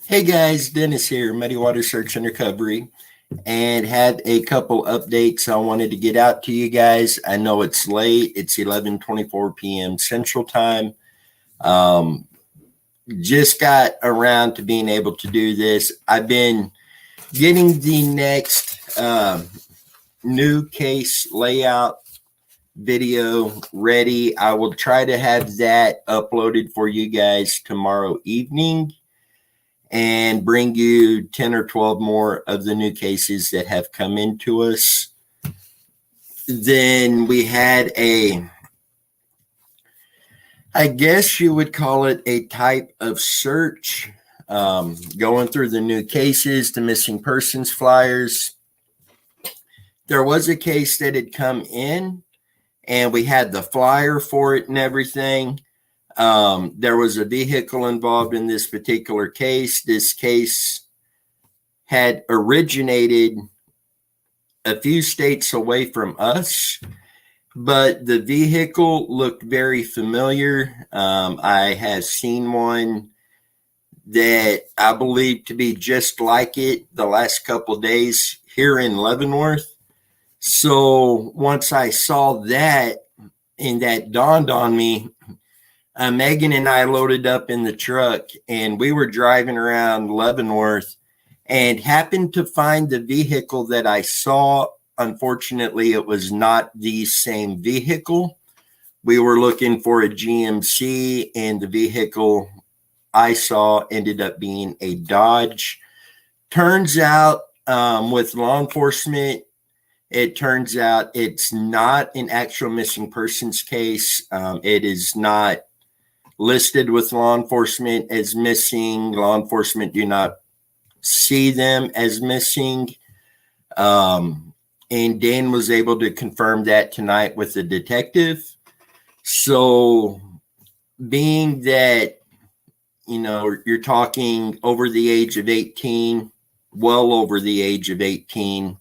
Hey guys, Dennis here, Muddy Water Search and Recovery, and had a couple updates I wanted to get out to you guys. I know it's late; it's 11:24 p.m. Central Time. Um, just got around to being able to do this. I've been getting the next new case layout video ready. I will try to have that uploaded for you guys tomorrow evening and bring you 10 or 12 more of the new cases that have come into us. Then we had I guess you would call it a type of search, going through the new cases, the missing persons flyers. There was a case that had come in, and we had the flyer for it and everything. There was a vehicle involved in this particular case. This case had originated a few states away from us, but the vehicle looked very familiar. I have seen one that I believe to be just like it the last couple of days here in Leavenworth. So once I saw that, and that dawned on me, Megan and I loaded up in the truck and we were driving around Leavenworth and happened to find the vehicle that I saw. Unfortunately, it was not the same vehicle. We were looking for a GMC, and the vehicle I saw ended up being a Dodge. Turns out, with law enforcement, it turns out it's not an actual missing persons case. It is not listed with law enforcement as missing. Law enforcement do not see them as missing. And Dan was able to confirm that tonight with the detective. So being that, you're talking over the age of 18, well over the age of 18,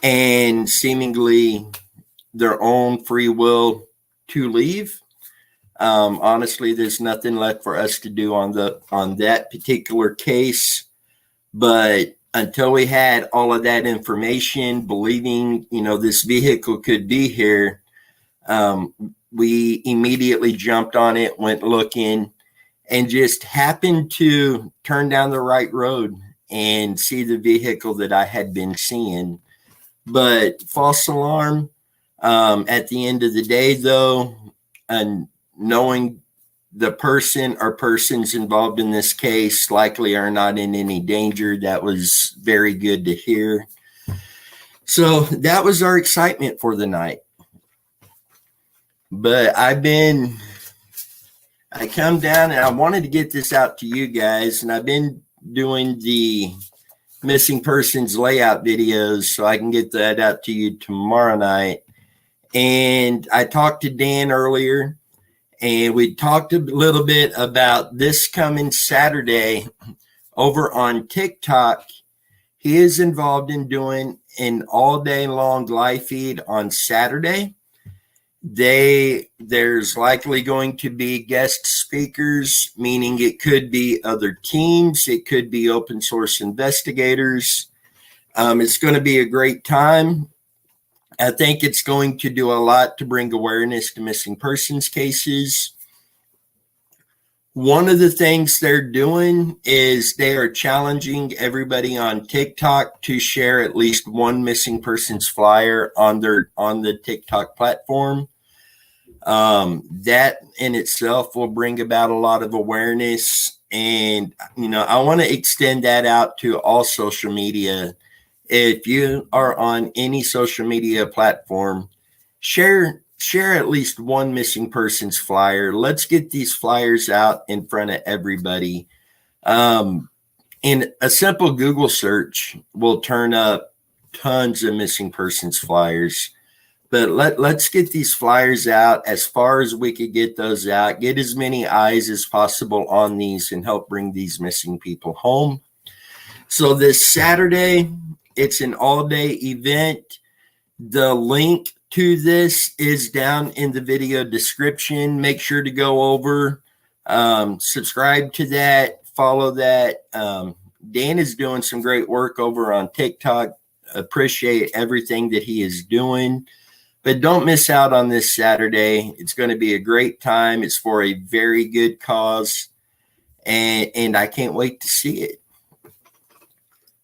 and seemingly their own free will to leave. Honestly, there's nothing left for us to do on that particular case. But until we had all of that information, believing, this vehicle could be here, we immediately jumped on it, went looking, and just happened to turn down the right road and see the vehicle that I had been seeing. But false alarm, at the end of the day, though, and knowing the person or persons involved in this case likely are not in any danger, that was very good to hear. So that was our excitement for the night. But I come down and I wanted to get this out to you guys, and I've been doing the missing persons layout videos so I can get that out to you tomorrow night. And I talked to Dan earlier, and we talked a little bit about this coming Saturday over on TikTok. He is involved in doing an all day long live feed on Saturday. There's likely going to be guest speakers, meaning it could be other teams, it could be open source investigators. It's going to be a great time. I think it's going to do a lot to bring awareness to missing persons cases. One of the things they're doing is they are challenging everybody on TikTok to share at least one missing persons flyer on the TikTok platform. That in itself will bring about a lot of awareness. And, I want to extend that out to all social media. If you are on any social media platform, share at least one missing persons flyer. Let's get these flyers out in front of everybody. And a simple Google search will turn up tons of missing persons flyers. But let's get these flyers out as far as we could get those out, get as many eyes as possible on these, and help bring these missing people home. So this Saturday, it's an all-day event. The link to this is down in the video description. Make sure to go over, subscribe to that, follow that. Dan is doing some great work over on TikTok. Appreciate everything that he is doing. But don't miss out on this Saturday. It's going to be a great time. It's for a very good cause. And I can't wait to see it.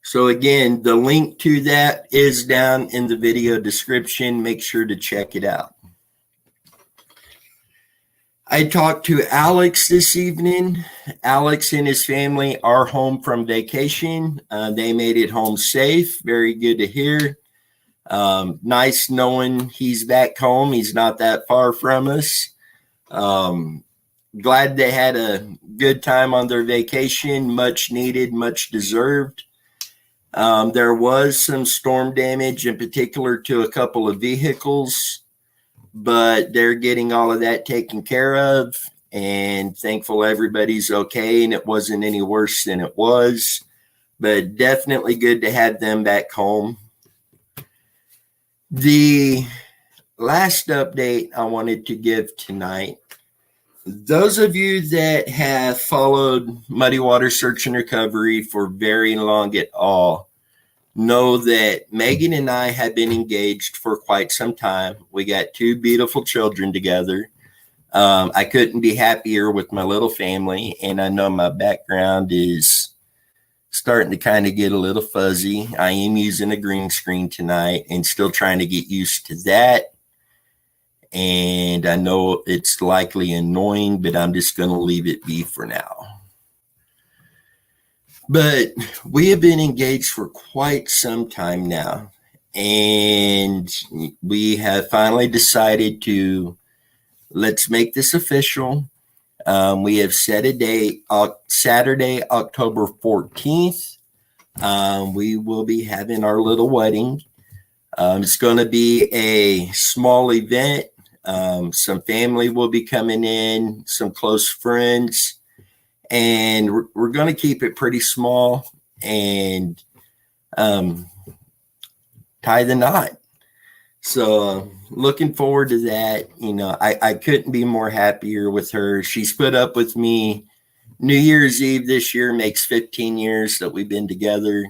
So again, the link to that is down in the video description. Make sure to check it out. I talked to Alex this evening. Alex and his family are home from vacation. They made it home safe. Very good to hear. Nice knowing he's back home. He's not that far from us. Glad they had a good time on their vacation. Much needed, much deserved. There was some storm damage, in particular to a couple of vehicles, but they're getting all of that taken care of, and thankful everybody's okay and it wasn't any worse than it was, but definitely good to have them back home. The last update I wanted to give tonight, those of you that have followed Muddy Water Search and Recovery for very long at all know that Megan and I have been engaged for quite some time. We got 2 beautiful children together. I couldn't be happier with my little family, and I know my background is starting to kind of get a little fuzzy. I am using a green screen tonight and still trying to get used to that. And I know it's likely annoying, but I'm just going to leave it be for now. But we have been engaged for quite some time now, and we have finally decided to let's make this official. We have set a date, Saturday, October 14th. We will be having our little wedding. It's going to be a small event. Some family will be coming in, some close friends, and we're going to keep it pretty small and tie the knot. So looking forward to that. You know, I couldn't be more happier with her. She's put up with me. New Year's Eve this year makes 15 years that we've been together.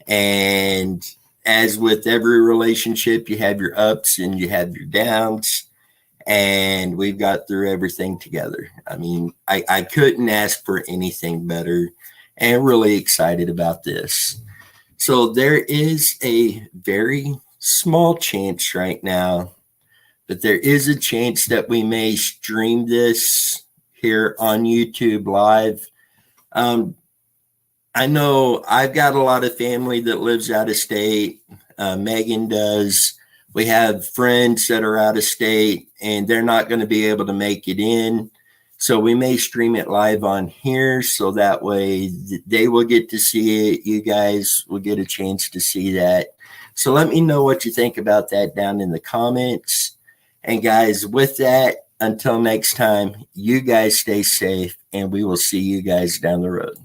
And as with every relationship, you have your ups and you have your downs. And we've got through everything together. I mean, I couldn't ask for anything better, and really excited about this. So there is a very small chance right now, but there is a chance that we may stream this here on YouTube live. I know I've got a lot of family that lives out of state. Megan does. We have friends that are out of state and they're not going to be able to make it in. So we may stream it live on here so that way they will get to see it. You guys will get a chance to see that. So let me know what you think about that down in the comments. And guys, with that, until next time, you guys stay safe and we will see you guys down the road.